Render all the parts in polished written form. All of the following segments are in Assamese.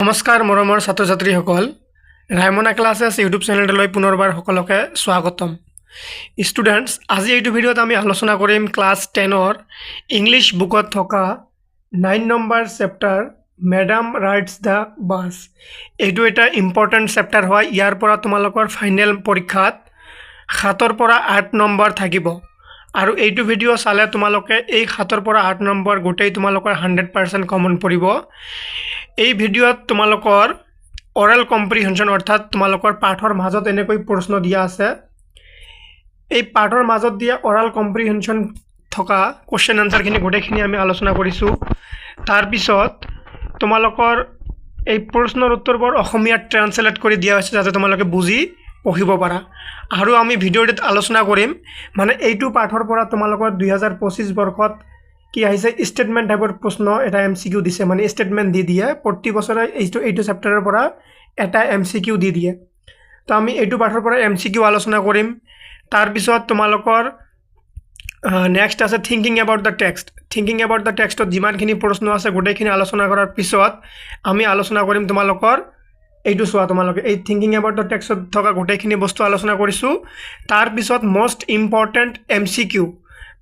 নমস্কাৰ মৰমৰ ছাত্ৰ ছাত্ৰীসকল ৰাইমনা ক্লাছেছ ইউটিউব চেনেললৈ পুনৰবাৰ সকলোকে স্বাগতম ষ্টুডেণ্টছ আজি এইটো ভিডিঅ'ত আমি আলোচনা কৰিম ক্লাছ 10ৰ ইংলিছ বুকত থকা 9 number chapter madam rides the bus এইটো এটা ইম্পৰ্টেণ্ট চেপ্টাৰ হয় ইয়াৰ পৰা তোমালোকৰ ফাইনেল পৰীক্ষাত 7ৰ পৰা 8 নম্বৰ থাকিব আৰু এইটো ভিডিঅ' চালে তোমালোকে এই 7ৰ পৰা 8 নম্বৰ গোটেই তোমালোকৰ 100% কমন পৰিব এই ভিডিঅ'ত তোমালোকৰ অৰেল কম্প্ৰিহেনশন অৰ্থাৎ তোমালোকৰ পাঠৰ মাজত এনেকৈ প্ৰশ্ন দিয়া আছে এই পাঠৰ মাজত দিয়া অৰেল কম্প্ৰিহেনশন থকা কোৱেশ্চন আনসাৰখিনি গোটেইখিনি আমি আলোচনা কৰিছো তাৰ পিছত তোমালোকৰ এই প্ৰশ্নৰ উত্তৰবোৰ অসমীয়াত ট্ৰান্সলেট কৰি দিয়া হৈছে যাতে তোমালোকে বুজি পঢ়িব পাৰা আৰু আমি ভিডিঅ'টোত আলোচনা কৰিম মানে এইটো পাঠৰ পৰা তোমালোকৰ 2025 বৰ্ষত কি আহিছে স্টেটমেন্ট টাইপৰ প্ৰশ্ন এটা MCQ দিছে মানে স্টেটমেন্ট দি দিয়ে প্ৰতি বছৰে এইটো চেপ্টাৰৰ পৰা এটা MCQ দি দিয়ে তো আমি এইটো পাঠৰ পৰা MCQ আলোচনা কৰিম তাৰ পিছত তোমালোকৰ নেক্সট আছে থিংকিং এবাউট দ্য টেক্সটত যিমানখিনি প্ৰশ্ন আছে গোটেইখিনি আলোচনা কৰাৰ পিছত আমি আলোচনা কৰিম তোমালোকৰ এইটো সোৱা তোমালোকে এই থিংকিং এবাউট দ্য টেক্সটত থকা গোটেইখিনি বস্তু আলোচনা কৰিছো তাৰ পিছত মোস্ট ইম্পৰ্টেন্ট MCQ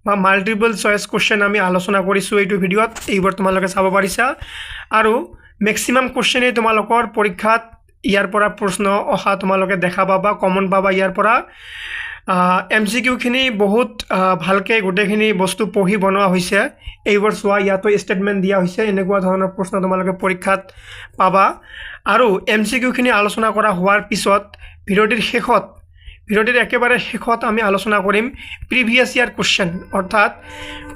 বা মাল্টিপল চয়েস কোৱেশ্চন আমি আলোচনা কৰিছো এইটো ভিডিঅ'ত এইবোৰ তোমালোকে চাব পাৰিছা আৰু ম্যাক্সিমাম কোৱেশ্চনে তোমালোকৰ পৰীক্ষাত ইয়াৰ পৰা প্ৰশ্ন অহা তোমালোকে দেখা পাবা কমন পাবা ইয়াৰ পৰা MCQ খিনি বহুত ভালকে গোটেইখিনি বস্তু পঢ়ি বনোৱা হৈছে এইবোৰ সোৱা ইয়াতো স্টেটমেন্ট দিয়া হৈছে এনেকুৱা ধৰণৰ প্ৰশ্ন তোমালোকে পৰীক্ষাত পাবা আৰু MCQ খিনি আলোচনা কৰা হোৱাৰ পিছত ভিডিঅ'টিৰ একেবাৰে শেষত আমি আলোচনা কৰিম প্ৰিভিয়াস ইয়াৰ কোৱেশ্চন অৰ্থাৎ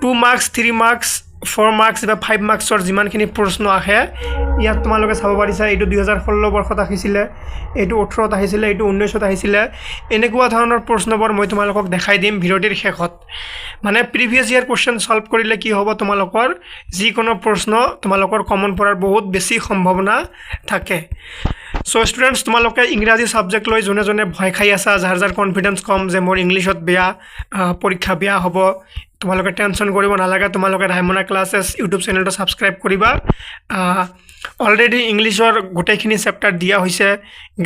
2 মাৰ্কস 3 মাৰ্কস 4 মাৰ্কস বা 5 মাৰ্কসৰ যিমানখিনি প্ৰশ্ন আহে ইয়াত তোমালোকে চাব পাৰিছা এইটো 2016 বৰ্ষত আহিছিল এইটো 18ত আহিছিল এইটো 19ত আহিছিল এনেকুৱা ধৰণৰ প্ৰশ্নবোৰ মই তোমালোকক দেখাই দিম ভিডিঅ'টিৰ শেষত মানে প্ৰিভিয়াস ইয়াৰ কোৱেশ্চন সলভ কৰিলে কি হ'ব তোমালোকৰ যিকোনো প্ৰশ্ন তোমালোকৰ কমন পৰাৰ বহুত বেছি সম্ভাৱনা থাকে সো স্টুডেন্টস তোমালোকে ইংৰাজী সাবজেক্ট লৈ জনে ভয় খাই আছা যাৰ কনফিডেন্স কম যে মোৰ ইংলিশত বেয়া পৰীক্ষা বেয়া হ'ব তোমালোকে টেনশন কৰিব নালাগে তোমালোকে ৰাইমনা ক্লাছেছ ইউটিউব চেনেলটো সাবস্ক্ৰাইব কৰিবা অলৰেডি ইংলিশৰ গোটেইখিনি চেপ্টাৰ দিয়া হৈছে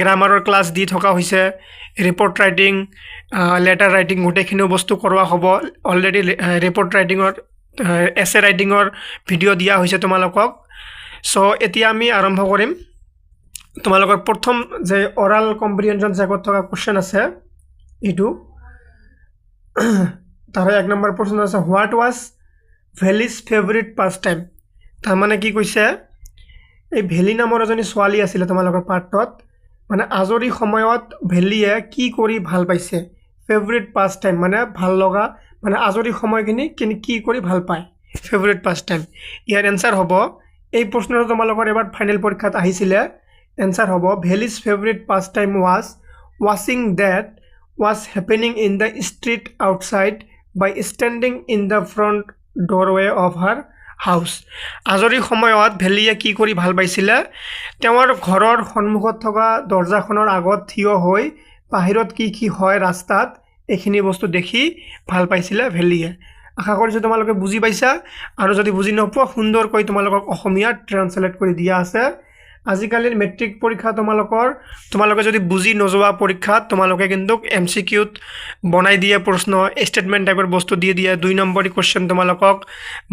গ্ৰামাৰৰ ক্লাছ দি থকা হৈছে ৰিপৰ্ট ৰাইটিং লেটাৰ ৰাইটিং গোটেইখিনি বস্তু কৰোৱা হ'ব অলৰেডি ৰিপৰ্ট ৰাইটিংৰ এছে ৰাইটিংৰ ভিডিঅ' দিয়া হৈছে তোমালোকক সো এতিয়া আমি আৰম্ভ কৰিম তোমালোকৰ প্ৰথম যে অৰাল কম্প্ৰিহেনশন চেকত থকা কোৱেশ্চন আছে ইটো তাৰে এক নম্বৰ প্ৰশ্ন আছে what was valleys favourite pass time তাৰ মানে কি কৈছে এই ভেলি নামৰ এজনী ছোৱালী আছিল তোমালোকৰ পাঠত মানে আজৰি সময়ত ভেলিয়ে কি কৰি ভাল পাইছে ফেভাৰিট পাস টাইম মানে ভাল লগা মানে আজৰি সময়খিনি কি কৰি ভাল পায় ফেভাৰিট পাস টাইম ইয়াৰ এনসাৰ হ'ব এই প্ৰশ্নটো তোমালোকৰ এবাৰ ফাইনেল পৰীক্ষাত আহিছিল Answer hobo Veli's favorite pastime was watching that was happening in the street outside by standing in the front doorway of her house. Azori সময়ত ভেলিয়ে কি কৰি ভাল পাইছিল তেওঁৰ ঘৰৰ সন্মুখত থকা দৰজাখনৰ আগত থিয় হৈ বাহিৰত কি হয় ৰাস্তাত এখিনি বস্তু দেখি ভাল পাইছিল ভেলিয়ে আশা কৰিছো তোমালোকে বুজি পাইছা আৰু যদি বুজি নপোৱা সুন্দৰকৈ তোমালোকক অসমীয়াত ট্ৰান্সলেট কৰি দিয়া আছে আজিকালিৰ মেট্ৰিক পৰীক্ষা তোমালোকে যদি বুজি নযোৱা পৰীক্ষাত তোমালোকে কিন্তু MCQত বনাই দিয়ে প্ৰশ্ন স্টেটমেন্ট টাইপৰ বস্তু দিয়ে 2 নম্বৰী কোৱেশ্চন তোমালোকক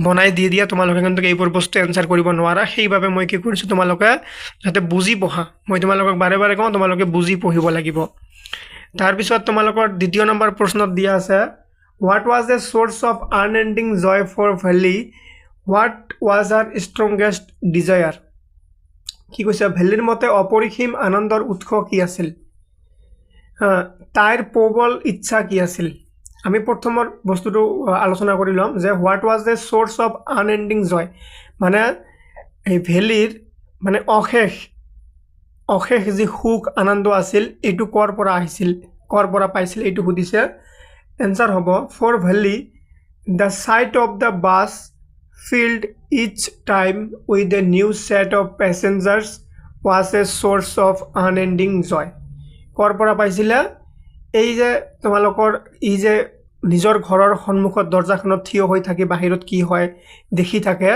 বনাই দিয়ে তোমালোকে কিন্তু এইবোৰ বস্তু আনসাৰ কৰিব নোৱাৰা সেইভাবে মই কি কৰিছো তোমালোকে যাতে বুজি পঢ়া মই তোমালোকক বাৰে কওঁ তোমালোকে বুজি পঢ়িব লাগিব তাৰ পিছত তোমালোকৰ দ্বিতীয় নম্বৰ প্ৰশ্নত দিয়া আছে what was the source of unending joy for Valli what was her strongest desire কি কৈছে ভেলিৰ মতে অপৰিসীম আনন্দৰ উৎস কি আছিল তাইৰ প্ৰবল ইচ্ছা কি আছিল আমি প্ৰথমৰ বস্তুটো আলোচনা কৰি লম যে what was the source of unending joy মানে এই ভেলিৰ মানে অশেষ যি সুখ আনন্দ আছিল এটো কৰ পৰা পাইছিল এটো সুধিছে এনসাৰ হ'ব for Valli the sight of the bus filled each time with a new set of passengers was a source of unending joy korpora paisile ei je তোমালোকৰ এই যে নিজৰ ঘৰৰ সন্মুখত দৰজাখনত থিয় হৈ থাকি বাহিৰত কি হয় দেখি থাকে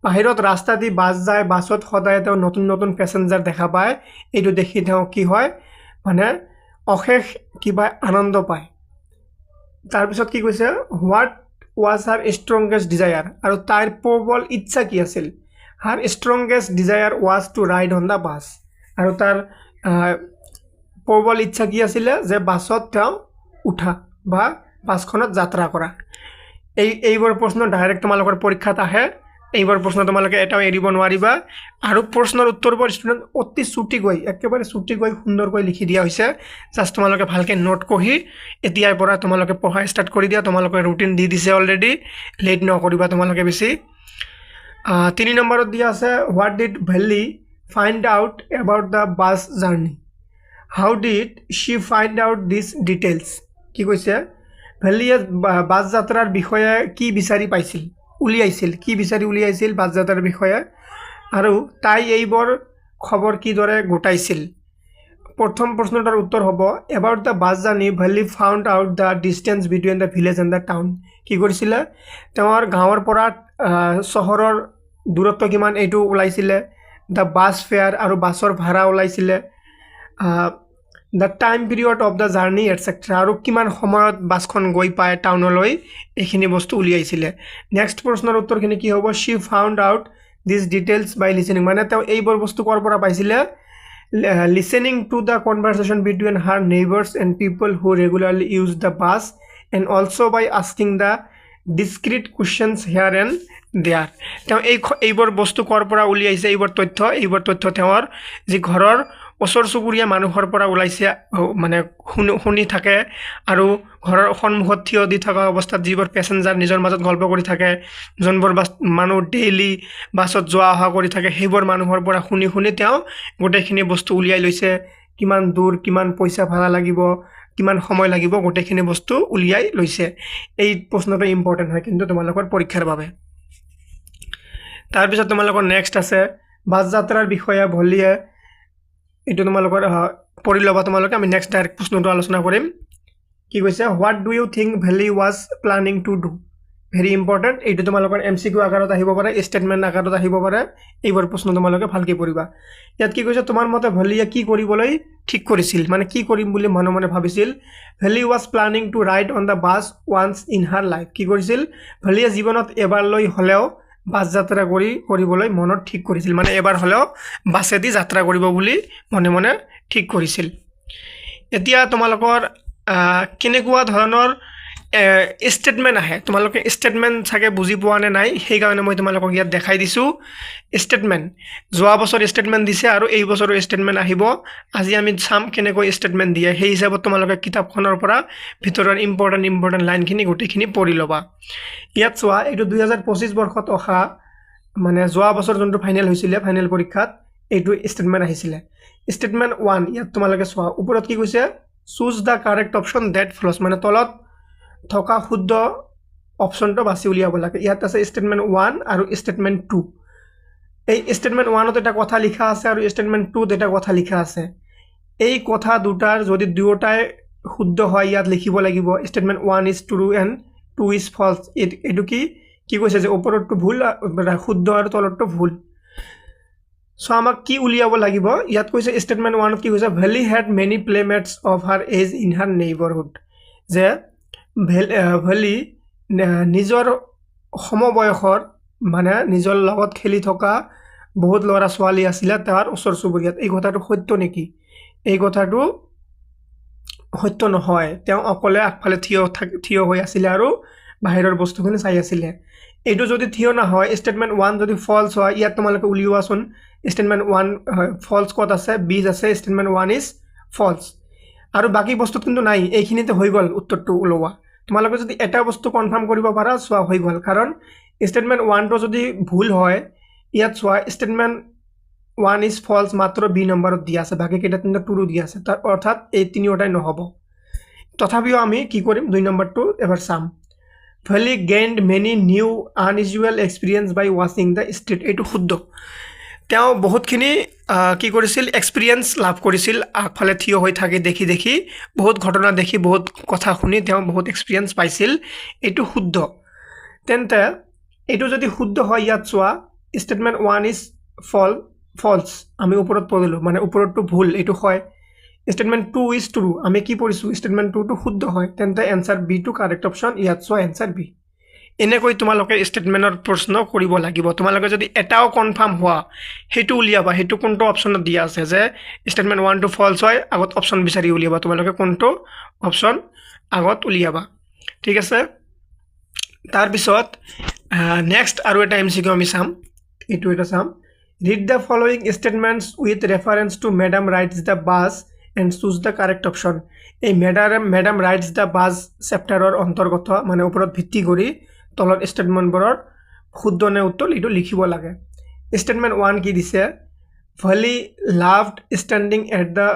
বাহিৰত ৰাস্তা দি বাছ যায় বাছত সদায় তেওঁ নতুন নতুন প্যাসেঞ্জাৰ দেখা পায় এইটো দেখি তেওঁ কি হয় মানে অশেষ কিবা আনন্দ পায় তাৰ পিছত কি কৈছে what was her strongest desire আৰু তাইৰ প্ৰবল ইচ্ছা কি আছিল her strongest desire was to ride on the bus আৰু তাৰ প্ৰবল ইচ্ছা কি আছিল যে বাছত তেওঁ উঠা বা বাছখনত যাত্ৰা কৰা এইবোৰ প্ৰশ্ন ডাইৰেক্ট তোমালোকৰ পৰীক্ষাত আহে এইবোৰ প্ৰশ্ন তোমালোকে এটাও এৰিব নোৱাৰিবা আৰু প্ৰশ্নৰ উত্তৰবোৰ ষ্টুডেন্ট অতি ছুটিকৈ একেবাৰে ছুটিকৈ সুন্দৰকৈ লিখি দিয়া হৈছে জাস্ট তোমালোকে ভালকে নোট কৰি এতিয়াৰ পৰা তোমালোকে পঢ়া ষ্টাৰ্ট কৰি দিয়া তোমালোকে ৰুটিন দি দিছে অলৰেডি লেট নকৰিবা তোমালোকে বেছি 3 নম্বৰত দিয়া আছে what did Valli find out about the bus journey how did she find out this details কি কৈছে ভেলিয়ে বাছ যাত্ৰাৰ বিষয়ে কি বিচাৰি পাইছিল উলিয়াইছিল কি বিচাৰি উলিয়াইছিল বাছ যাত্ৰাৰ বিষয়ে আৰু তাই এইবোৰ খবৰ কি দৰে গোটাইছিল প্ৰথম প্ৰশ্নটাৰ উত্তৰ হ'ব about the bus journey Valli found out the distance between the village and the town কি কৰিছিল তেওঁৰ গাঁৱৰ পৰা চহৰৰ দূৰত্ব কিমান এইটো ওলাইছিল দা বাছ ফেয়াৰ আৰু বাছৰ ভাড়া ওলাইছিল the time period of the journey etc আৰু কিমান সময়ত বাছখন গৈ পায় টাউনলৈ এইখিনি বস্তু উলিয়াইছিলে নেক্সট প্ৰশ্নৰ উত্তৰখিনি কি হ'ব she found out these details by listening মানে তেওঁ এইবোৰ বস্তু কৰ পৰা পাইছিলে listening to the conversation between her neighbors and people who regularly use the bus and also by asking the discrete questions here and there তেওঁ এইবোৰ বস্তু কৰ পৰা উলিয়াইছে এইবোৰ তথ্য তেওঁৰ যি ঘৰৰ ওচৰ চুবুৰীয়া মানুহৰ পৰা ওলাইছে মানে শুনি থাকে আৰু ঘৰৰ সন্মুখত থিয় দি থকা অৱস্থাত যিবোৰ প্যাসেঞ্জাৰ নিজৰ মাজত গল্প কৰি থাকে জনবৰ মানুহ ডেইলি বাছত যোৱা অহা কৰি থাকে সেইবোৰ মানুহৰ পৰা শুনি তেওঁ গোটেইখিনি বস্তু উলিয়াই লৈছে কিমান দূৰ কিমান পইচা ভাড়া লাগিব কিমান সময় লাগিব গোটেইখিনি বস্তু উলিয়াই লৈছে এই প্ৰশ্নটো ইম্পৰ্টেন্ট হয় কিন্তু তোমালোকৰ পৰীক্ষাৰ বাবে তাৰ পিছত তোমালোকৰ নেক্সট আছে বাছ যাত্ৰাৰ বিষয়ে ভলিয়ে এটো তোমালোকৰ পঢ়ি লবা তোমালোকে আমি নেক্সট ডাইৰেক্ট প্ৰশ্নটো আলোচনা কৰিম কি কৈছে what do you think Valli was planning to do very important এইটো তোমালোকৰ এমসিকিউ আকাৰত আহিব পাৰে ষ্টেটমেন্ট আকাৰত আহিব পাৰে এইবোৰ প্ৰশ্ন তোমালোকে ভালকৈ পঢ়িবা ইয়াত কি কৈছে তোমাৰ মতে ভেলিয়ে কি কৰিবলৈ ঠিক কৰিছিল মানে কি কৰিম বুলি মনে মনে ভাবিছিল Valli was planning to ride on the bus once in her life কি কৰিছিল ভেলিয়ে জীৱনত এবাৰলৈ হলেও বাছ যাত্ৰা কৰিবলৈ মনত ঠিক কৰিছিল মানে এবাৰ হলেও বাছেদি যাত্ৰা কৰিব বুলি মনে মনে ঠিক কৰিছিল এতিয়া তোমালোকৰ কেনেকুৱা ধৰণৰ স্টেটমেন্ট আহে তোমালোকে স্টেটমেন্ট চাগে বুজি পোৱা নাই সেই কাৰণে মই তোমালোকক ইয়াত দেখাই দিছো স্টেটমেন্ট যোৱা বছৰ স্টেটমেন্ট দিছে আৰু এই বছৰৰ স্টেটমেন্ট আহিব আজি আমি চাম কেনেকৈ স্টেটমেন্ট দিয়ে সেই হিচাপত তোমালোকে কিতাপখনৰ পৰা ভিতৰৰ ইম্পৰ্টেন্ট লাইনখিনি গোটেইখিনি পঢ়ি লবা ইয়াত চোৱা এইটো 2025 বৰ্ষত অহা মানে যোৱা বছৰ যোনটো ফাইনেল হৈছিল ফাইনেল পৰীক্ষাত এইটো স্টেটমেন্ট আহিছিল স্টেটমেন্ট 1 ইয়াত তোমালোকে চোৱা ওপৰত কি কৈছে choose the correct option that follows মানে তলত থকা শুদ্ধ অপচনটো বাছি উলিয়াব লাগে ইয়াত আছে স্টেটমেন্ট 1 আৰু স্টেটমেন্ট 2 এই স্টেটমেন্ট 1 ত এটা কথা লিখা আছে আৰু স্টেটমেন্ট 2 ত এটা কথা লিখা আছে এই কথা দুটাৰ যদি দুয়োটাই শুদ্ধ হয় ইয়াত লিখিব লাগিব statement 1 is true and 2 is false এটো কি কৈছে যে ওপৰটো ভুল শুদ্ধ আৰু তলটো ভুল সো আমাক কি উলিয়াব লাগিব ইয়াত কৈছে স্টেটমেন্ট 1 ত কি কৈছে valley had many playmates of her age in her neighborhood যে ভেলি নিজৰ সমবয়সৰ মানে নিজৰ লগত খেলি থকা বহুত লৰা ছোৱালী আছিল তাৰ ওচৰ চুবুৰীয়াত এই কথাটো সত্য নেকি এই কথাটো সত্য নহয় তেওঁ অকলে আগফালে থিয় হৈ আছিল আৰু বাহিৰৰ বস্তুখিনি চাই আছিল এইটো যদি থিয় না হয় স্টেটমেন্ট 1 যদি ফলস হয় ইয়াত তোমালোকে উলিওৱাছন স্টেটমেন্ট 1 ফলস কত আছে বি আছে স্টেটমেন্ট 1 ইজ ফলস আৰু বাকি বস্তু কিন্তু নাই এইখিনিতে হৈ গল উত্তৰটো উলোৱা তোমালোকে যদি এটা বস্তু কনফাৰ্ম কৰিব পাৰা সোৱা হৈ গল কাৰণ স্টেটমেন্ট 1 টো যদি ভুল হয় ইয়াত সোৱা স্টেটমেন্ট 1 ইজ ফলস মাত্ৰ বি নম্বৰত দিয়া আছে বাকি কেইটা তিনটা ট্ৰু দিয়া আছে তাৰ অৰ্থাৎ এই তিনিওটাই নহব তথাপিও আমি কি কৰিম 2 নম্বৰটো এবাৰ চাম Valli gained many new unusual experience by watching the street এইটো শুদ্ধ তেওঁ বহুতখিনি কি কৰিছিল এক্সপিৰিয়েঞ্চ লাভ কৰিছিল আগফালে থিয় হৈ থাকি দেখি বহুত ঘটনা দেখি বহুত কথা শুনি তেওঁ বহুত এক্সপিৰিয়েঞ্চ পাইছিল এইটো শুদ্ধ তেন্তে এইটো যদি শুদ্ধ হয় ইয়াত চোৱা স্টেটমেন্ট 1 ইজ ফলস আমি ওপৰত পঢ়িলো মানে ওপৰতটো ভুল এইটো হয় স্টেটমেন্ট 2 ইজ ট্ৰু আমি কি পঢ়িছো স্টেটমেন্ট 2 টো শুদ্ধ হয় তেন্তে answer B to correct option ইয়াত চোৱা এনসাৰ বি এনেকৈ তোমালোকে স্টেটমেন্টৰ প্ৰশ্ন কৰিব লাগিব তোমালোকে যদি এটাও কনফাৰ্ম হোৱা হেতু উলিয়াবা হেতু কোনটো অপচনত দিয়া আছে যে স্টেটমেন্ট 1 টু ফলস হয় আগত অপচন বিচাৰি উলিয়াবা তোমালোকে কোনটো অপচন আগত উলিয়াবা ঠিক আছে তাৰ পিছত নেক্সট আৰু এটা এমসিকিউ আমি চাম এইটো এটা চাম read the following statements with reference to madam rides the bus and choose the correct option এই madam rides the bus চ্যাপ্টাৰৰ অন্তৰ্গত মানে ওপৰত ভিত্তি কৰি তলত স্টেটমেন্টবোৰৰ শুদ্ধ নে উত্তৰ এটো লিখিব লাগে স্টেটমেন্ট 1 কি দিছে Valli loved standing at the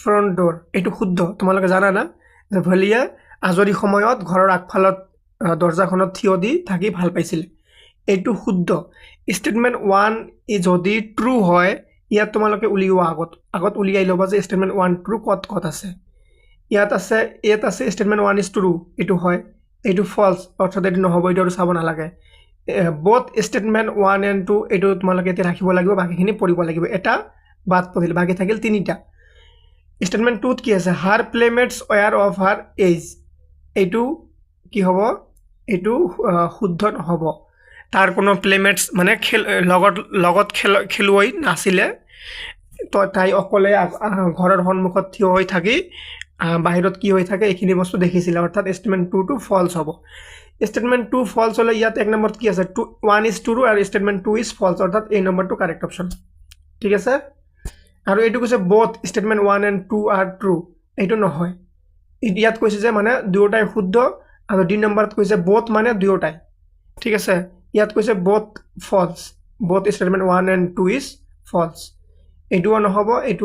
front door এটো শুদ্ধ তোমালোকে জানা না যে ভলিয়ে আজৰি সময়ত ঘৰৰ আগফালত দৰজাখনত থিয় দি থাকি ভাল পাইছিল এটো শুদ্ধ স্টেটমেন্ট 1 ই যদি ট্ৰু হয় ইয়াত তোমালোকে উলিওৱা আগত উলিয়াই লবা যে স্টেটমেন্ট 1 ট্ৰু কত আছে ইয়াত আছে স্টেটমেন্ট 1 ইজ ট্ৰু এটো হয় এটো ফলস অর্থাৎ এটো নহব এটো চাব না লাগে both statement 1 and 2 এটো তোমালোকে এতে ৰাখিব লাগিব বাকিখিনি পঢ়িব লাগিব এটা বাদ পঢ়িল বাকি থাকিল তিনিটা স্টেটমেন্ট 2 কি আছে her playmates were of her age এটো কি হ'ব এটো শুদ্ধ নহব তাৰ কোনো প্লেমেটস মানে লগত খেলুৱৈ নাছিলে তো তাই অকলে ঘৰৰ সন্মুখত থিয় হৈ থাকি বাহিৰত কি হৈ থাকে এইখিনি বস্তু দেখিছিল অৰ্থাৎ স্টেটমেন্ট 2 টু ফলস হ'ব স্টেটমেন্ট 2 ফলস হলে ইয়াত এক নম্বৰত কি আছে 1 ইজ ট্ৰু আৰু স্টেটমেন্ট 2 ইজ ফলস অৰ্থাৎ এই নম্বৰটো কাৰেক্ট অপশন ঠিক আছে আৰু এইটো কৈছে both statement 1 and 2 are true এইটো নহয় ইয়াত কৈছে যে মানে দুয়োটাই শুদ্ধ আৰু দুই নম্বৰত কৈছে both মানে দুয়োটাই ঠিক আছে ইয়াত কৈছে both false both statement 1 and 2 is false এটোও নহব এটো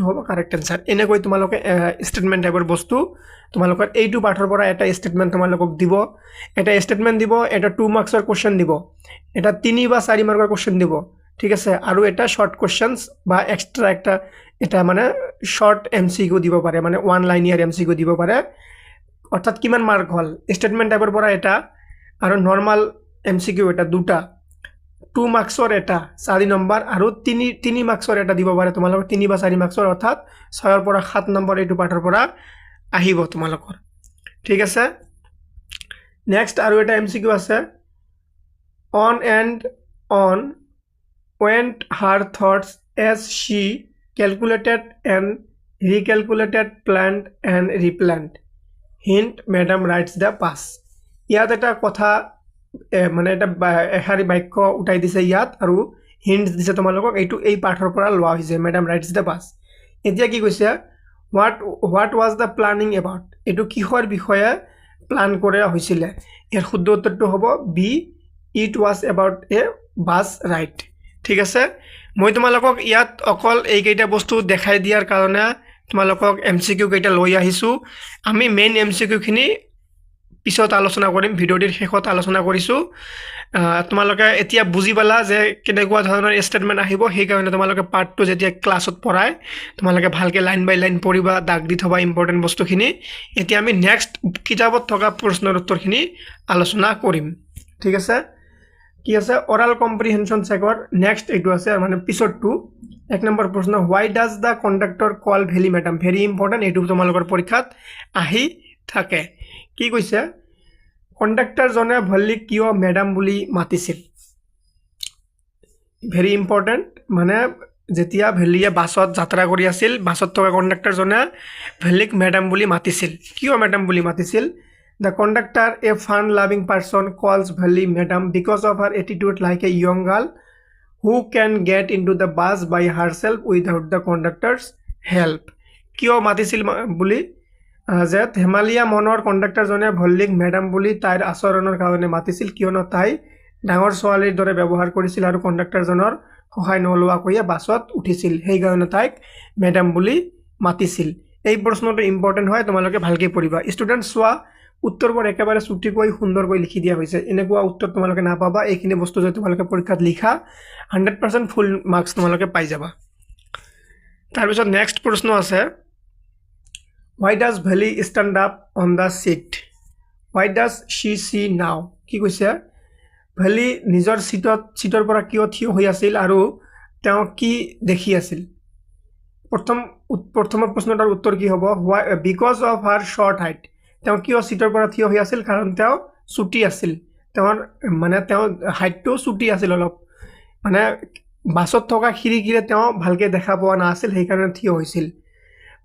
হ'ব কারেক্ট आंसर এনেকৈ তোমালোকে স্টেটমেন্ট টাইপৰ বস্তু তোমালোকৰ এইটো পাঠৰ পৰা এটা স্টেটমেন্ট তোমালোকক দিব এটা স্টেটমেন্ট দিব এটা 2 মাৰ্কসৰ কোশ্চেন দিব এটা 3 বা 4 মাৰ্কৰ কোশ্চেন দিব ঠিক আছে আৰু এটা শৰ্ট কোশ্চেনস বা এক্সট্ৰা এটা মানে শৰ্ট এমসিকিউ দিব পাৰে মানে ওয়ান লাইনিয়াৰ এমসিকিউ দিব পাৰে অৰ্থাৎ কিমান মাৰ্ক হল স্টেটমেন্ট টাইপৰ পৰা এটা আৰু নৰমাল MCQ এটা দুটা 2 মাৰ্কসৰ এটা 4 নম্বৰ আৰু 3 মাৰ্কসৰ এটা দিব পাৰে তোমালোকৰ 3 বা 4 মাৰ্কসৰ অৰ্থাৎ 6 ৰ পৰা 7 নম্বৰ এইটো পাঠৰ পৰা আহিব তোমালোকৰ ঠিক আছে নেক্সট আৰু এটা MCQ আছে on and on went her thoughts as she calculated and recalculated planned and replanned hint madam writes the past ইয়াত এটা কথা মানে এটা এহাৰি বাক্য উঠাই দিছে ইয়াত আৰু হিন্ট দিছে তোমালোকক এইটো এই পাঠৰ পৰা লোৱা হৈছে ম্যাডাম ৰাইটস দ্য পাস এতিয়া কি কৈছে what was the planning about এটো কিহৰ বিষয়ে প্লান কৰা হৈছিল এৰ শুদ্ধ উত্তৰটো হ'ব B it was about a bus ride ঠিক আছে মই তোমালোকক ইয়াত অকল এই কেইটা বস্তু দেখাই দিয়াৰ কাৰণে তোমালোকক MCQ কেইটা লৈ আহিছো আমি মেইন MCQ খিনি পিছত আলোচনা কৰিম ভিডিওটিৰ শেষত আলোচনা কৰিছো তোমালোকে এতিয়া বুজি পালা যে কেনেকুৱা ধৰণৰ স্টেটমেন্ট আহিব সেই কাৰণে তোমালোকে পাৰ্ট 2 যেতিয়া ক্লাছত পঢ়াই তোমালোকে ভালকে লাইন বাই লাইন পঢ়িবা দাগ দি থবা ইম্পৰ্টেন্ট বস্তুখিনি এতিয়া আমি নেক্সট কিতাপত থকা প্ৰশ্নৰ উত্তৰখিনি আলোচনা কৰিম ঠিক আছে কি আছে oral comprehension চেকৰ নেক্সট এইটো আছে মানে পিছৰটো এক নম্বৰ প্ৰশ্ন why does the conductor call Valli madam very important এইটো তোমালোকৰ পৰীক্ষাত আহি থাকে কি কৈছে কন্ডাক্টৰ জনে ভল্লি কিয় ম্যাডাম বুলি মাতিছিল ভেৰি ইম্পৰ্টেন্ট মানে যেতিয়া ভেলিয়ে বাসত যাত্ৰা কৰি আছিল বাসত থকা কন্ডাক্টৰ জনে ভেলিক ম্যাডাম বুলি মাতিছিল কিয় ম্যাডাম বুলি মাতিছিল the conductor a fun loving person calls Valli madam because of her attitude like a young girl who can get into the bus by herself without the conductor's help কিয় মাতিছিল বুলি যে হেমালিয়া মনৰ কন্ডাক্টৰ জনে ভল্লিক ম্যাডাম বুলি তাইৰ আচৰণৰ কাৰণে মাতিছিল কিয়নো তাই ডাঙৰ ছোৱালীৰ দৰে ব্যৱহাৰ কৰিছিল আৰু কন্ডাক্টৰ জনৰ সহায় নলোৱা কৈয়ে বাছত উঠিছিল সেই কাৰণে তাইক ম্যাডাম বুলি মাতিছিল এই প্ৰশ্নটো ইম্পৰ্টেন্ট হয় তোমালোকে ভালকৈ পঢ়িবা ষ্টুডেন্টস চোৱা উত্তৰবোৰ একেবাৰে চুটিকৈ সুন্দৰকৈ লিখি দিয়া হৈছে এনেকুৱা উত্তৰ তোমালোকে নাপাবা এইখিনি বস্তু যদি তোমালোকে পৰীক্ষাত লিখা 100% ফুল মাৰ্কস তোমালোকে পাই যাবা তাৰ পিছত নেক্সট প্ৰশ্ন আছে why does Valli stand up on the seat why does she see now কি কৈছে Valli নিজৰ সিটৰ পৰা কিয় থিয় হৈ আছিল আৰু তেওঁ কি দেখি আছিল প্ৰথম প্ৰশ্নটাৰ উত্তৰ কি হ'ব because of her short height তেওঁ কিয় সিটৰ পৰা থিয় হৈ আছিল কাৰণ তেওঁ চুটি আছিল তেওঁৰ মানে তেওঁ হাইটটো চুটি আছিল অলপ মানে বাছত থকা খিৰিকিৰে তেওঁ ভালকে দেখা পোৱা নাছিল সেই কাৰণে থিয় হৈছিল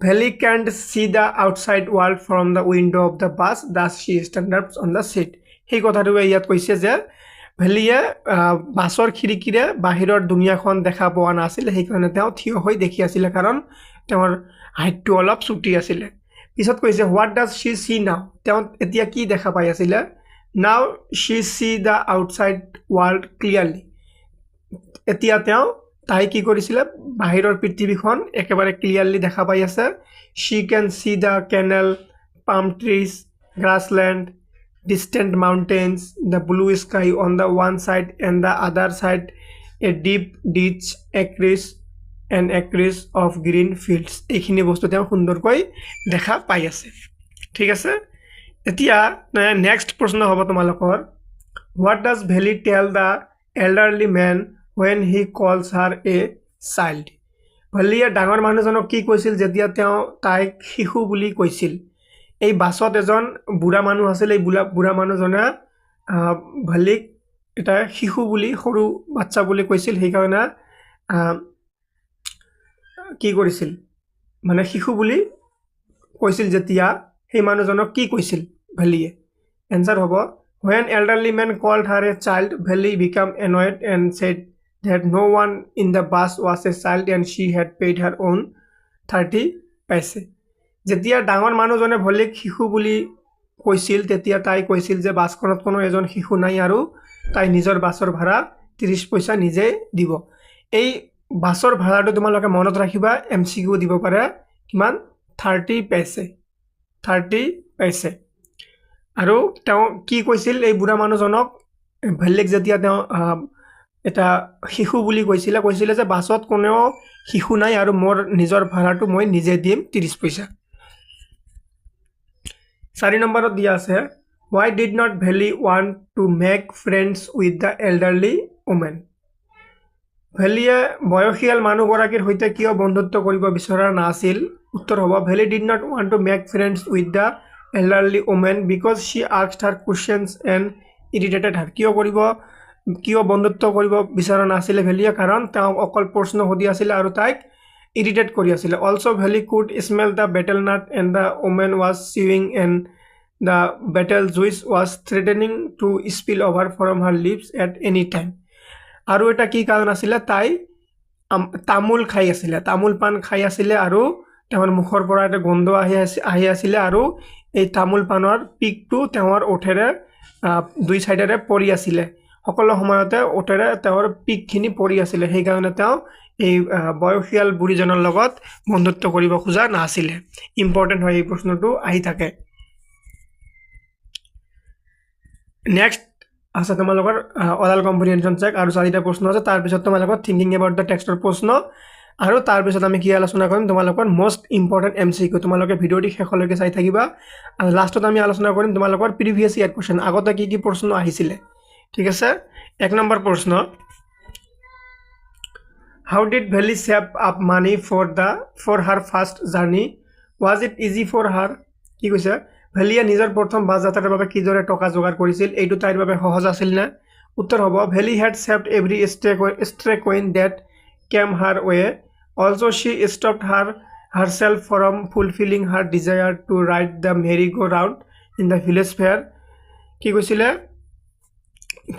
Valli can't see the outside world from the window of the bus thus she stands up on the seat সেই কথাটো ইয়াত কৈছে যে Valliয়ে বাছৰ খিৰিকিৰে বাহিৰৰ দুনিয়াখন দেখা পোৱা নাছিল সেই কাৰণে তেওঁ থিয় হৈ দেখি আছিল কাৰণ তেওঁৰ হাইটটো অলপ চুটি আছিল পিছত কৈছে what does she see now তেওঁ এতিয়া কি দেখা পাই আছিল now she see the outside world clearly এতিয়া তেওঁ তাই কি কৰিছিল বাহিৰৰ পৃথিৱীখন একেবাৰে ক্লিয়াৰলি দেখা পাই আছে she can see the canal palm trees grassland distant mountains the blue sky on the one side and the other side a deep ditch acres of green fields এইখিনি বস্তু তেওঁ সুন্দৰকৈ দেখা পাই আছে ঠিক আছে এতিয়া নেক্সট প্ৰশ্ন হ'ব তোমালোকৰ what does Valli tell the elderly man when he calls her a child Valliয়ে ডাঙৰ মানুহজনক কি কৈছিল যেতিয়া তেওঁ তাইক শিশু বুলি কৈছিল এই বাছত এজন বুঢ়া মানুহ আছিল এই বুঢ়া মানুহজনে Valliক এটা শিশু বুলি সৰু বাচ্চা বুলি কৈছিল সেই কাৰণে কি কৰিছিল মানে শিশু বুলি কৈছিল যেতিয়া সেই মানুহজনক কি কৈছিল Valliয়ে এনসার হ'ব when elderly man called her a child Valli became annoyed and said that no one in the bus was a child and she had paid her own 30 paise যেতিয়া ডাঙৰ মানুহজনে Valliক শিশু বুলি কৈছিল তেতিয়া তাই কৈছিল যে বাছখনত কোনো এজন শিশু নাই আৰু তাই নিজৰ বাছৰ ভাড়া 30 পইচা নিজে দিব এই বাছৰ ভাড়াটো তোমালোকে মনত ৰাখিবা MCQ দিব পাৰে কিমান 30 paise আৰু তেওঁ কি কৈছিল এই বুঢ়া মানুহজনক Valliক যেতিয়া তেওঁ এটা শিশু বুলি কৈছিল যে বাছত কোনো শিশু নাই আৰু মোৰ নিজৰ ভাড়াটো মই নিজে দিম 30 পইচা 4 নম্বৰত দিয়া আছে why did not Valli want to make friends with the elderly woman Valliয়ে বয়সীয়াল মানুহগৰাকীৰ সৈতে কিয় বন্ধুত্ব কৰিব বিচৰা নাছিল উত্তৰ হ'ব Valli did not want to make friends with the elderly woman because she asked her questions and irritated her কিয় বন্ধুত্ব কৰিব বিচৰা নাছিল Valliয়ে কাৰণ তেওঁ অকল প্ৰশ্ন সুধি আছিল আৰু তাইক ইৰিটেট কৰি আছিল also Valli could smell the betel nut and the woman was chewing and the betel juice was threatening to spill over from her lips at any time আৰু এটা কি কাৰণ আছিল তাই তামোল খাই আছিল তামোল পান খাই আছিল আৰু তেওঁৰ মুখৰ পৰা এটা গন্ধ আহি আছিল আৰু এই তামোল পানৰ পিকটো তেওঁৰ ওঠেৰে দুই সাইডেৰে পৰি আছিল সকলো সময়তে ওঠেৰে তেওঁৰ পিকখিনি পৰি আছিল সেই কাৰণে তেওঁ এই বয়সীয়াল বুঢ়ীজনৰ লগত বন্ধুত্ব কৰিব খোজা নাছিল ইম্পৰ্টেন্ট হয় এই প্ৰশ্নটো আহি থাকে নেক্সট আছে তোমালোকৰ অৰাল কম্প্ৰিহেনশন চেক আৰু চাৰিটা প্ৰশ্ন আছে তাৰ পিছত তোমালোকৰ থিংকিং এবাউট দ্য টেক্সটৰ প্ৰশ্ন আৰু তাৰ পিছত আমি কি আলোচনা কৰিম তোমালোকৰ মোস্ট ইম্পৰ্টেন্ট MCQ তোমালোকে ভিডিওটি শেষলৈকে চাই থাকিবা আৰু লাষ্টত আমি আলোচনা কৰিম তোমালোকৰ প্ৰিভিয়াস ইয়াৰ কোৱেশ্চন আগতে কি প্ৰশ্ন আহিছিল ঠিক আছে এক নম্বৰ প্ৰশ্ন How did Valli save up money for her first journey was it easy for her কি কৈছে Valliয়ে নিজৰ প্ৰথম বাছ যাত্ৰাৰ বাবে কিদৰে টকা যোগাৰ কৰিছিল এইটো তাইৰ বাবে সহজ আছিল না উত্তৰ হ'ব Valli had saved every stray coin that came her way also she stopped herself from fulfilling her desire to ride the merry-go-round in the village fair কি কৈছিল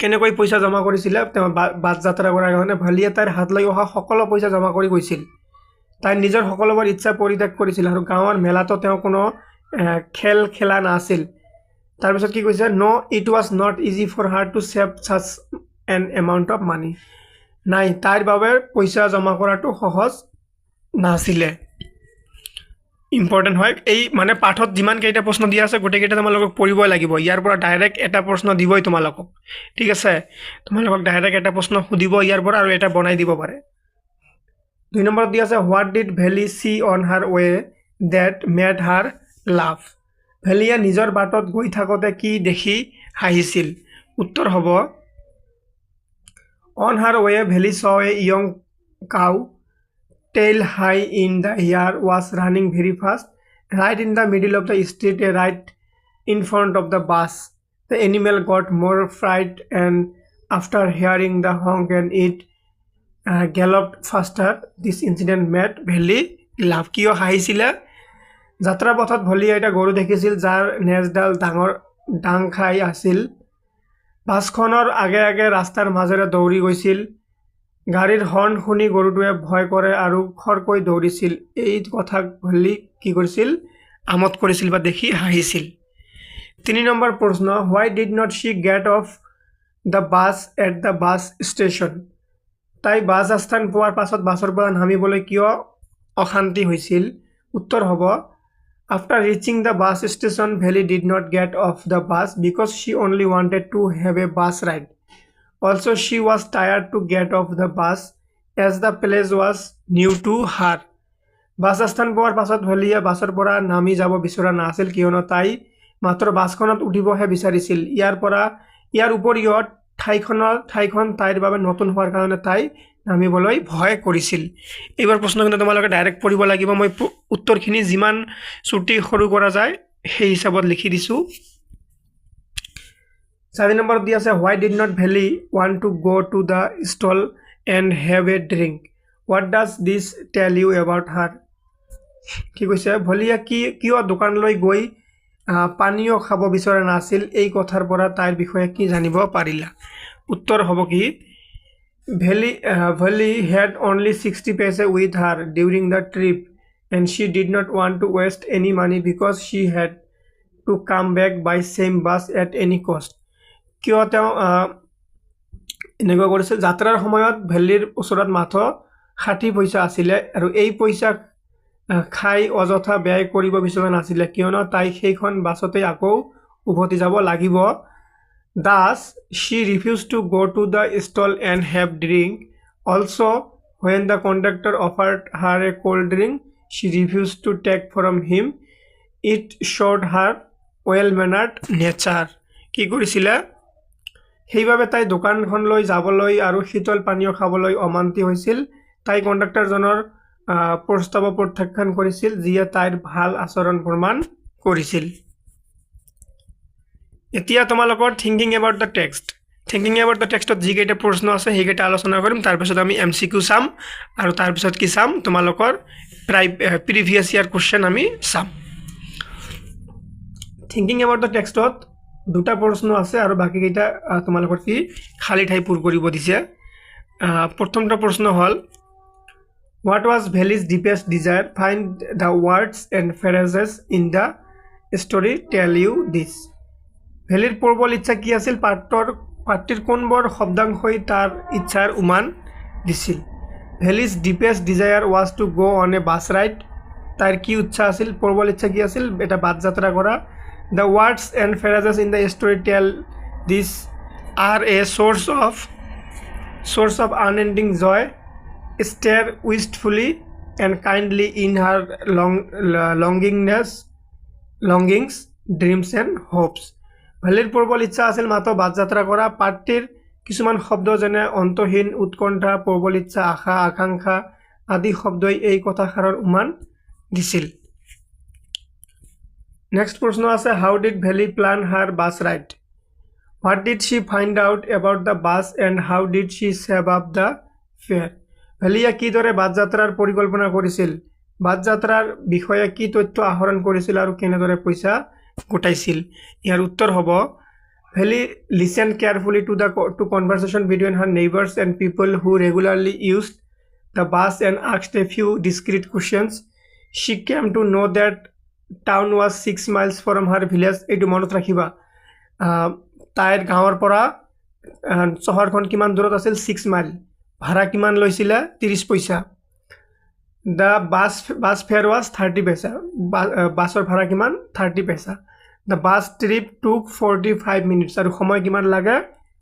কেনেকৈ পইচা জমা কৰিছিল তেওঁ বাছ যাত্ৰা কৰাৰ কাৰণে Valliয়ে তাইৰ হাত লৈ অহা সকলো পইচা জমা কৰিছিল তাই নিজৰ সকলোবোৰ ইচ্ছা পৰিত্যাগ কৰিছিল আৰু গাঁৱৰ মেলাতো তেওঁ কোনো খেল খেলা নাছিল তাৰ পিছত কি কৈছে no it was not easy for her to save such an amount of money নাই তাইৰ বাবে পইচা জমা কৰাটো সহজ নাছিল ইম্পৰ্টেণ্ট হয় এই মানে পাঠত যিমান কেইটা প্ৰশ্ন দিয়া আছে গোটেইকেইটা তোমালোকক পঢ়িবই লাগিব ইয়াৰ পৰা ডাইৰেক্ট এটা প্ৰশ্ন দিবই তোমালোকক ঠিক আছে তোমালোকক ডাইৰেক্ট এটা প্ৰশ্ন সুধিব ইয়াৰ পৰা আৰু এটা বনাই দিব পাৰে 2 নম্বৰত দিয়া আছে what did Valli see on her way that made her laugh ভেলিয়ে নিজৰ বাটত গৈ থাকোঁতে কি দেখি হাঁহিছিল উত্তৰ হ'ব on her way Valli saw a young cow tail high in the air was running very fast right in the middle of the street right in front of the bus the animal got more fright and after hearing the honk and it galloped faster this incident made Valli laugh কিয় হাঁহিছিলে যাত্ৰা পথত ভলি এটা গৰু দেখিছিল যাৰ নেজডাল ডাঙৰ ডাং খাই আছিল বাছখনৰ আগে আগে ৰাস্তাৰ মাজেৰে দৌৰি গৈছিল গাড়ীৰ হৰ্ণ শুনি গৰুটোৱে ভয় কৰে আৰু খৰকৈ দৌৰিছিল এই কথা ভলি কি কৰিছিল আমোদ কৰিছিল বা দেখি হাঁহিছিল 3 নম্বৰ প্ৰশ্ন why did not she get off the bus at the bus station তাই বাছ আস্থান পোৱাৰ পাছত বাছৰ পৰা নামিবলৈ কিয় অশান্তি হৈছিল উত্তৰ হ'ব after reaching the bus station Valli did not get off the bus because she only wanted to have a bus ride also she was tired to get off the bus as the place was new to her bus আস্থান পোৱাৰ পাছত ভেলিয়ে বাছৰ পৰা নামি যাব বিচৰা নাছিল কিয়নো তাই মাত্ৰ বাছখনত উঠিবহে বিচাৰিছিল ইয়াৰ উপৰিও ঠাইখন তাইৰ বাবে নতুন হোৱাৰ কাৰণে তাই নামিবলৈ ভয় কৰিছিল এইবাৰ প্ৰশ্ন কিন্তু তোমালোকে ডাইৰেক্ট পঢ়িব লাগিব মই উত্তৰখিনি যিমান ছুটি সৰু কৰা যায় সেই হিচাপত লিখি দিছোঁ 7 নম্বৰ দিয়া আছে why did not Valli want to go to the stall and have a drink what does this tell you about her কি কৈছে ভলিয়া কিয় দোকানলৈ গৈ পানীও খাব বিচৰা নাছিল এই কথাৰ পৰা তাইৰ বিষয়ে কি জানিব পাৰিলা উত্তৰ হ'ব কি Valli had only 60 paise with her during the trip and she did not want to waste any money because she had to come back by same bus at any cost কিয় তেওঁ এনেকুৱা কৰিছিল যাত্ৰাৰ সময়ত ভেলিৰ ওচৰত মাত্ৰ 60 পইচা আছিলে আৰু এই পইচা খাই অযথা ব্যয় কৰিব বিচৰা নাছিলে কিয়নো তাই সেইখন বাছতে আকৌ উভতি যাব লাগিব thus she refused to go to the stall and have drink also when the conductor offered her a cold drink she refused to take from him it showed her well-mannered nature কি কৰিছিল সেইভাবে তাই দোকানখনলৈ যাবলৈ আৰু শীতল পানীয় খাবলৈ অমান্তি হৈছিল তাই কণ্ডাক্টৰজনৰ প্ৰস্তাৱ প্ৰত্যাখ্যান কৰিছিল যিয়ে তাইৰ ভাল আচৰণ প্ৰমাণ কৰিছিল এতিয়া তোমালোকৰ থিংকিং এবাউট দ্য টেক্সটত যিকেইটা প্ৰশ্ন আছে সেইকেইটা আলোচনা কৰিম তাৰপিছত আমি MCQ চাম আৰু তাৰপিছত কি চাম তোমালোকৰ প্ৰিভিয়াছ ইয়াৰ কোৱেশ্চন আমি চাম থিংকিং এবাউট দ্য টেক্সটত দুটা প্ৰশ্ন আছে আৰু বাকিকেইটা তোমালোকৰ কি খালি ঠাই পূৰ কৰিব দিছে প্ৰথমটো প্ৰশ্ন হ'ল what was Valli's deepest desire find the words and phrases in the story tell you this ভেলিৰ প্ৰবল ইচ্ছা কি আছিল পাঠটিৰ কোনবোৰ শব্দাংশই তাৰ ইচ্ছাৰ উমান দিছিল ভেলি's deepest desire was to go on a bus ride তাইৰ কি ইচ্ছা আছিল প্ৰবল ইচ্ছা কি আছিল এটা বাছ যাত্ৰা কৰা the words and phrases in the story tell this are a source of unending joy stare wistfully and kindly in her longings dreams and hopes ভেলিৰ প্ৰবল ইচ্ছা আছিল মাত্ৰ বাছ যাত্ৰা কৰা পাঠটিৰ কিছুমান শব্দ যেনে অন্তহীন উৎকণ্ঠা প্ৰবল ইচ্ছা আশা আকাংক্ষা আদি শব্দই এই কথাষাৰৰ উমান দিছিল নেক্সট প্ৰশ্ন আছে how did Valli plan her bus ride what did she find out about the bus and how did she save up the fare ভেলিয়া কিদৰে বাছ যাত্ৰাৰ পৰিকল্পনা কৰিছিল বাছ যাত্ৰাৰ বিষয়ে কি তথ্য আহৰণ কৰিছিল আৰু কেনেদৰে পইচা গোটাইছিল ইয়াৰ উত্তৰ হ'ব Valli listened carefully to conversation between her neighbors and people who regularly used the bus and asked a few discreet questions she came to know that town was 6 miles from her village এইটো মনত ৰাখিবা তাইৰ গাঁৱৰ পৰা চহৰখন কিমান দূৰত আছিল 6 মাইল ভাড়া কিমান লৈছিল 30 পইচা The bus fare was 30 paisa. Busor bhara kiman 30 paisa. The bus trip took 45 minutes. Aru সময় কিমান লাগে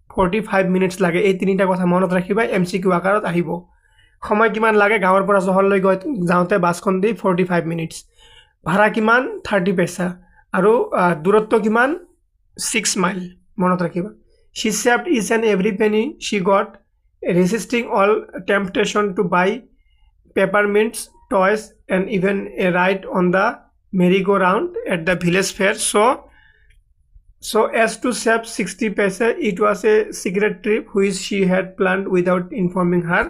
45 minutes লাগে। এই তিনিটা কথা মনত ৰাখিবা MCQ আকাৰত আহিব। সময় কিমান লাগে গাঁৱৰ পৰা চহৰলৈ গৈ যাওঁতে বাছখন দি 45 minutes। ভাড়া কিমান 30 paisa। আৰু দূৰত্ব কিমান 6 mile মনত ৰাখিবা। She saved each and every penny she got, resisting all temptation to buy peppermints, toys, and even a ride on the merry-go-round at the village fair. So as to save 60 paisa, it was a secret trip which she had planned without informing her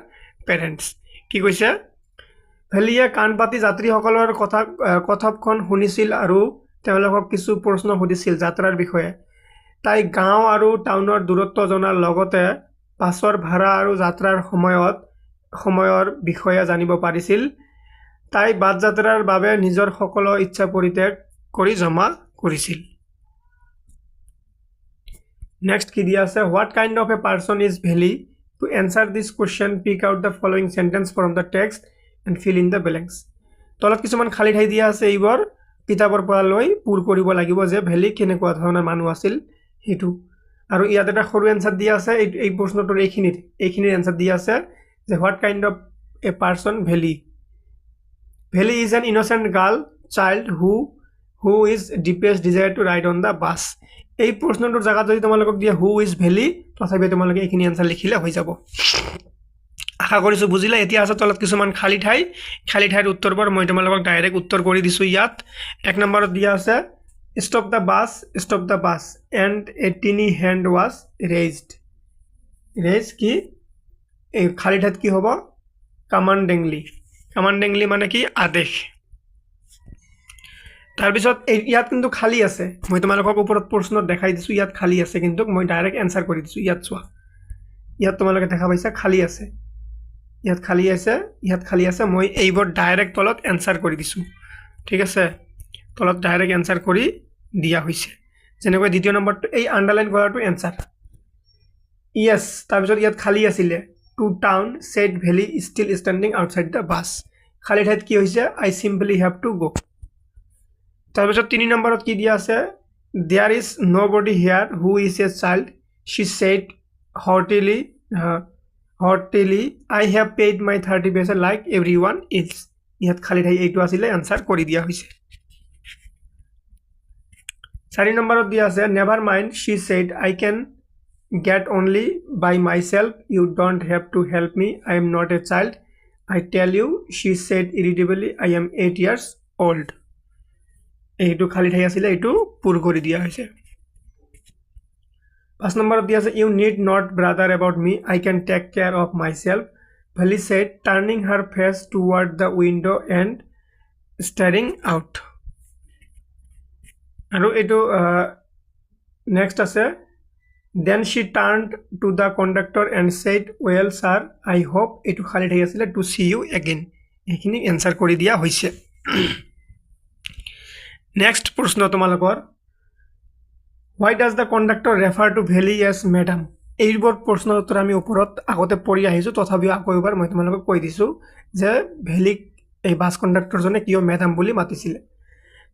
parents. কি কৈছে ভেলিয়ে কাণপাতি যাত্ৰীসকলৰ কথোপকথন শুনিছিল আৰু তেওঁলোকক কিছু প্ৰশ্ন সুধিছিল যাত্ৰাৰ বিষয়ে। তাই গাঁও আৰু টাউনৰ দূৰত্ব জনাৰ লগতে বাছৰ ভাড়া আৰু যাত্ৰাৰ সময়ৰ বিষয়ে জানিব পাৰিছিল। তাই বাছ যাত্ৰাৰ বাবে নিজৰ সকলো ইচ্ছা পৰিত্যাগ কৰি জমা কৰিছিল। নেক্সট কি দিয়া আছে what kind of a person is Valli to answer this question pick out the following sentence from the text and fill in the blanks. তলত কিছুমান খালী ঠাই দিয়া আছে এইবোৰ কিতাপৰ পৰা লৈ পূৰ কৰিব লাগিব যে ভেলি কেনেকুৱা ধৰণৰ মানুহ আছিল সেইটো। আৰু ইয়াত এটা সৰু এনচাৰ দিয়া আছে এই প্ৰশ্নটোৰ এইখিনিৰ এনচাৰ দিয়া আছে যে what kind of a person Valli. Valli is an innocent girl child who is deepest desire to ride on the bus. এই প্ৰশ্নটোৰ জেগাত যদি তোমালোকক দিয়ে হু ইজ ভেলি তথাপি তোমালোকে এইখিনি এনচাৰ লিখিলে হৈ যাব। আশা কৰিছোঁ বুজিলে। এতিয়া আছে তলত কিছুমান খালী ঠাইৰ উত্তৰবোৰ মই তোমালোকক ডাইৰেক্ট উত্তৰ কৰি দিছোঁ। ইয়াত 1 নম্বৰত দিয়া আছে stop the bus and a tiny hand was raised কি এই খালী ঠাইত কি হ'ব কমান্ডিংলি মানে কি আদেশ। তাৰপিছত ইয়াত কিন্তু খালী আছে মই তোমালোকক ওপৰত প্ৰশ্নত দেখাই দিছোঁ ইয়াত খালী আছে কিন্তু মই ডাইৰেক্ট এনচাৰ কৰি দিছোঁ। ইয়াত চোৱা ইয়াত তোমালোকে দেখা পাইছা খালী আছে ইয়াত খালী আছে মই এইবোৰ ডাইৰেক্ট তলত এনচাৰ কৰি দিছোঁ। ঠিক আছে তলত ডাইৰেক্ট এনচাৰ কৰি দিয়া হৈছে। যেনেকৈ দ্বিতীয় নম্বৰটো এই আণ্ডাৰলাইন কৰাটো এনচাৰ ইয়েছ। তাৰপিছত ইয়াত খালী আছিলে to town said Valli still standing outside the bus. খালী ঠাইত কি হৈছে আই চিম্পলি হেভ টু গ'। তাৰপিছত 3 নম্বৰত কি দিয়া আছে there is nobody here who is a child she said haughtily I have paid my 30 paisa like every one else. ইয়াত খালী ঠাই এইটো আছিলে এনচাৰ কৰি দিয়া হৈছে। 4 নম্বৰত দিয়া আছে never mind she said I can get only by myself you don't have to help me I am not a child I tell you she said irritably I am 8 years old। এইটো খালী ঠাই আছিলে এইটো পূৰ কৰি দিয়া হৈছে। 5 নম্বৰত দিয়া আছে you need not brother about me I can take care of myself Valli said turning her face toward the window' and staring out. আৰু এইটো নেক্সট আছে then she turned to the conductor and said well sir I hope এইটো খালী ঠাই আছিলে টু চি ইউ এগেইন। এইখিনি এনচাৰ কৰি দিয়া হৈছে। নেক্সট প্ৰশ্ন তোমালোকৰ why does the conductor refer to Valli as madam. এইবোৰ প্ৰশ্নৰ উত্তৰ আমি ওপৰত আগতে পঢ়ি আহিছোঁ তথাপিও আকৌ এবাৰ মই তোমালোকক কৈ দিছোঁ যে ভেলিক এই বাছ কণ্ডাক্টৰজনে কিয় মেডাম বুলি মাতিছিলে।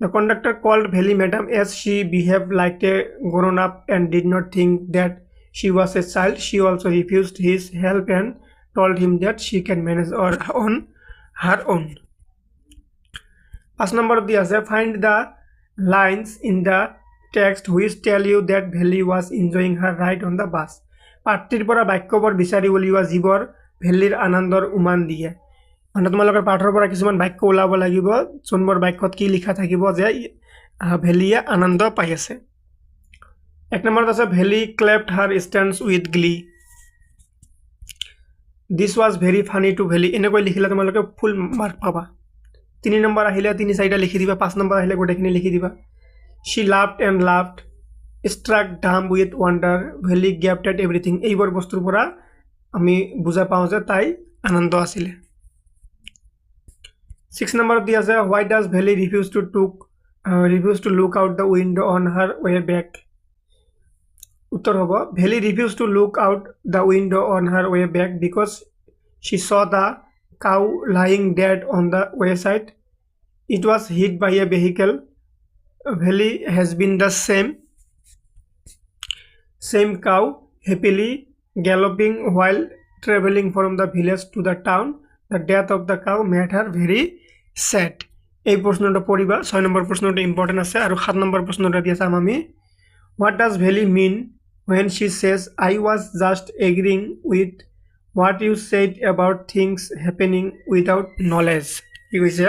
The conductor called Valli madam as she behaved like a grown-up and did not think that she was a child. She also refused his help and told him that she can manage on her own. 5 number দিয়া আছে find the lines in the text which tell you that Valli was enjoying her ride on the bus. পাঠটিৰ পৰা বাক্যবোৰ বিচাৰি উলিওৱা যিবোৰ ভেলিৰ আনন্দৰ উমান দিয়ে। মানে তোমালোকৰ পাঠৰ পৰা কিছুমান বাক্য ওলাব লাগিব যোনবোৰ বাক্যত কি লিখা থাকিব যে ভেলিয়ে আনন্দ পাই আছে। 1 নম্বৰত আছে Valli clapped her hands with glee. This was very funny to Valli এনেকৈ লিখিলে তোমালোকে ফুল মাৰ্ক পাবা। 3 নম্বৰ আহিলে 3-4টা লিখি দিবা। 5 নম্বৰ আহিলে গোটেইখিনি লিখি দিবা। She loved and loved struck dumb with wonder Valli gazed at everything. এইবোৰ বস্তুৰ পৰা আমি বুজা পাওঁ যে তাই আনন্দ আছিলে। 6 নম্বৰত দিয়া আছে why does Valli refuse to look out the window on her way back। উত্তৰ হ'ব Valli refused to look out the window on her way back because she saw the cow lying dead on the wayside. It was hit by a vehicle. Valli has been the same cow happily galloping while traveling from the village to the town. The death of the cow made her very sad. এই প্রশ্নটা পড়িবা 6 নম্বর প্রশ্নটা ইম্পর্টেন্ট আছে আর 7 নম্বর প্রশ্নটা দিয়েছাম আমি what does Valli mean when she says I was just agreeing with what you said about things happening without knowledge কি কৈছে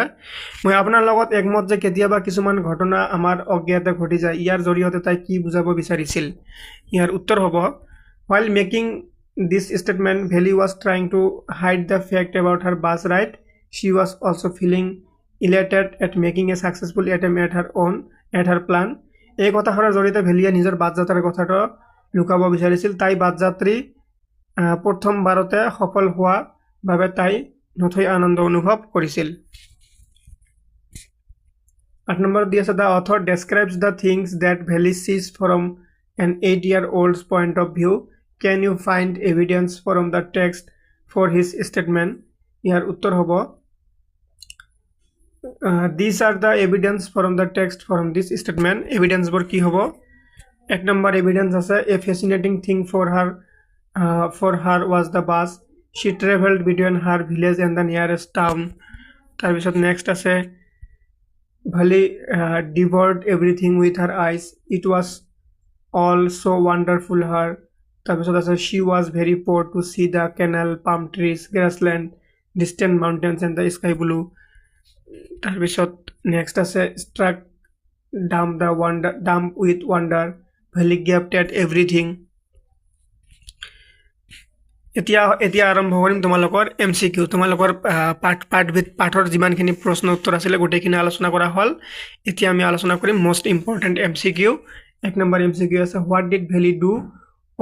মই আপোনাৰ লগত একমত যে কেতিয়াবা কিছুমান ঘটনা আমাৰ অজ্ঞাতে ঘটি যায় ইয়াৰ জৰিয়তে তাই কি বুজাব বিচাৰিছিল ইয়াৰ উত্তৰ হ'ব while making this statement Valli was trying to hide the fact about her bus ride. She was also feeling elated at making a successful attempt at her plan. এই কথাষাৰৰ জৰিয়তে ভেলিয়ে নিজৰ বাছযাত্ৰাৰ কথাটো লুকাব বিচাৰিছিল তাই বাছযাত্ৰী প্ৰথমবাৰতে সফল হোৱা বাবে তাই নথৈ আনন্দ অনুভৱ কৰিছিল 8 নম্বৰ দি আছে the author describes the things that Valli sees from an 8-year-old's point of view. Can you find evidence from the text for his statement? ইয়াৰ উত্তৰ হ'ব these are the evidence from the text from this statement. Evidence বোৰ কি হ'ব 1 নম্বৰ evidence আছে a fascinating thing for her was the bus. She traveled between her village and the nearest town. তাৰ পিছত next আছে Valli devoured everything with her eyes. It was all so wonderful her. তাৰ পিছত আছে she was very poor to see the canal, palm trees, grassland, distant mountains and the sky blue. তাৰ পিছত next আছে struck dumb with wonder. Valli gaped at everything. এতিয়া আৰম্ভ কৰিম তোমালোকৰ MCQ তোমালোকৰ পাঠৰ যিমানখিনি প্ৰশ্ন উত্তৰ আছিল গোটেইখিনি আলোচনা কৰা হ'ল এতিয়া আমি আলোচনা কৰিম most important MCQ 1 number MCQ আছে what did Valli do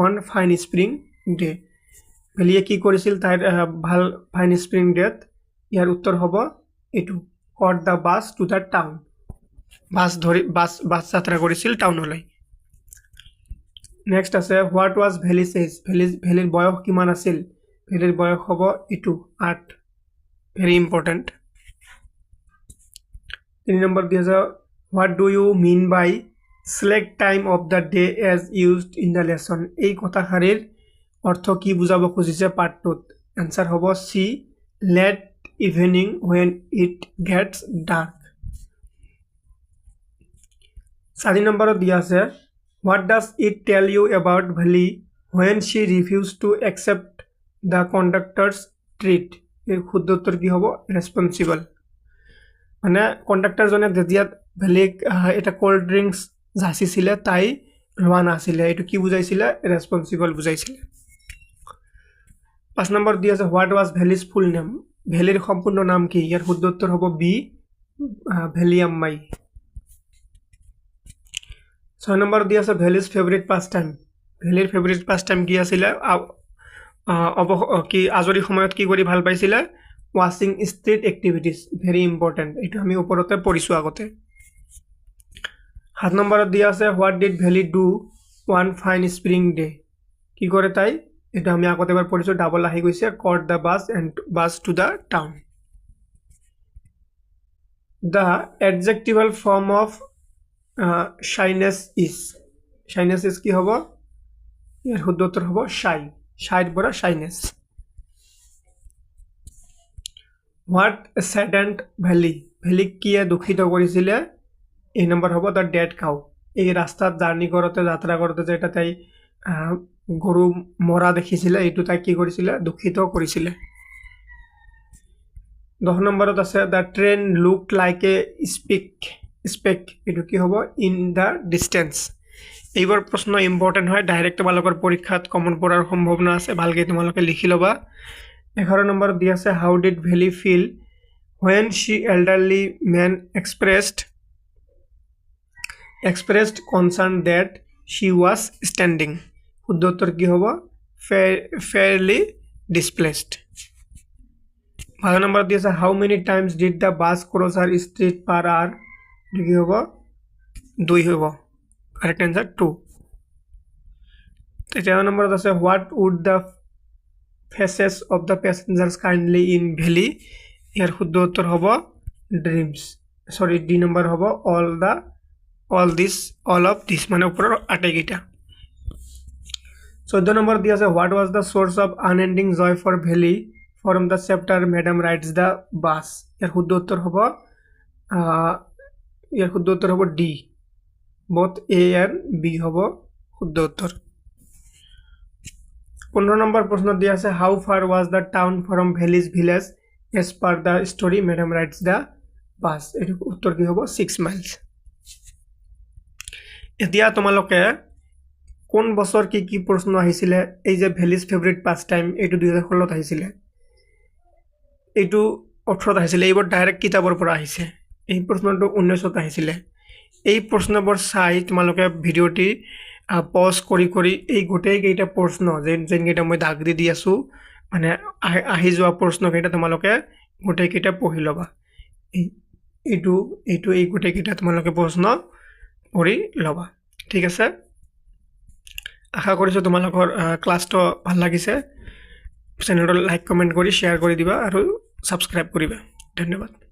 on fine spring day? Valli কি কৰিছিল তাইৰ ভাল fine spring day ইয়াৰ উত্তৰ হ'ব এটো caught the bus to the town. বাস যাত্ৰা কৰিছিল টাউনলৈ next আছে what was Valli says? Valliৰ বয়স কিমান আছিল Valliৰ বয়স হ'ব এটো 8 very important 3 নম্বৰ দি আছে what do you mean by select time of the day as used in the lesson? এই কথাষাৰীৰ অৰ্থ কি বুজাব খুজিছে পাঠটোত আনসাৰ হ'ব C late evening when it gets dark 4 নম্বৰত দিয়া আছে what does it tell you about Valli when she refused to accept the conductor's treat? এর শুদ্ধ উত্তর কি হ'ব responsible মানে কন্ডাক্টৰ জনে যেতিয়া Valli এটা কোল্ড ড্ৰিংকস যাচিছিলে তাই লোৱা নাছিলে এটো কি বুজাইছিলে responsible বুজাইছিলে 5 নম্বৰ দি আছে what was Valli's full name? Valliৰ সম্পূৰ্ণ নাম কি ইয়াৰ শুদ্ধ উত্তৰ হ'ব B Valli Ammai 6 নম্বৰ দি আছে Valli's favorite pastime. Valliৰ favorite pastime কি আছিল কি আজৰি সময়ত কি কৰি ভাল পাইছিল watching street activities very important এটো আমি ওপৰতে পঢ়িছো আগতে 7 নম্বৰত দি আছে what did Valli do one fine spring day? কি কৰে তাই এটা আমি আগতে এবাৰ পঢ়িছো ডাবল আহি গৈছে caught the bus to the town. The adjectival form of shyness is কি হ'ব ইয়াৰ শুদ্ধ উত্তৰ হ'ব shy পৰা shyness. What saddened Valli? Valli কিয়ে দুখিত কৰিছিলে এই নম্বৰ হ'ব the dead cow. এই ৰাস্তাত জাৰ্নি কৰোতে যাত্ৰা কৰোতে যেটা তাই গৰু মৰা দেখিছিলে এইটো তাই কি কৰিছিলে দুখিত কৰিছিলে 10 নম্বৰত আছে the train looked like a speck এটো কি হ'ব in the distance এইবোৰ প্ৰশ্ন ইম্পৰ্টেন্ট হয় ডাইৰেক্ট তোমালোকৰ পৰীক্ষাত কমন পৰাৰ সম্ভাৱনা আছে ভালকৈ তোমালোকে লিখি লবা 11 নম্বৰ দি আছে how did Valli feel when she elderly man expressed concern that she was standing শুদ্ধ উত্তৰ কি হ'ব fairly displaced 12 নম্বৰ দি আছে how many times did the bus cross her street per hour কি হ'ব 2 হ'ব correct answer 2 13 নম্বৰত আছে what would the faces of the passengers kindly in Valli ইয়াৰ শুদ্ধ উত্তৰ হ'ব dreams sorry D number হ'ব all of this মানে ওপৰৰ আটাইকেইটা 14 নম্বৰ দিয়া আছে what was the source of unending joy for Valli from the chapter madam rides the bus ইয়াৰ শুদ্ধ উত্তৰ হ'ব D both A and B হ'ব শুদ্ধ উত্তৰ 15 নম্বৰ প্ৰশ্ন দিয়া আছে how far was the town from Valli's village as per the story madam rides the bus এর উত্তর কি হবে 6 miles এতিয়া তোমালোকে কোন বছর কি প্রশ্ন আহিছিল এই যে Valli's favorite pastime এইটো 2016 আহিছিল এইটো 18 আহিছিল এইবোৰ ডাইৰেক্ট কিতাবৰ পৰা আহিছে এই প্ৰশ্নটো 19 আহিছিল এই প্ৰশ্নবোৰ চাই তোমালোকে ভিডিওটি পজ কৰি এই গোটেই কেইটা প্ৰশ্ন যেন কেইটা মই দাগ দি আছো মানে আহি যোৱা প্ৰশ্ন কেইটা তোমালোকে গোটেই কেইটা পঢ়ি লবা এইটো এই গোটেই কেইটা তোমালোকে প্ৰশ্ন পঢ়ি লবা ঠিক আছে আশা কৰিছো তোমালোকৰ ক্লাছটো ভাল লাগিছে চেনেলটো লাইক কমেন্ট কৰি শেয়াৰ কৰি দিবা আৰু সাবস্ক্ৰাইব কৰিবা ধন্যবাদ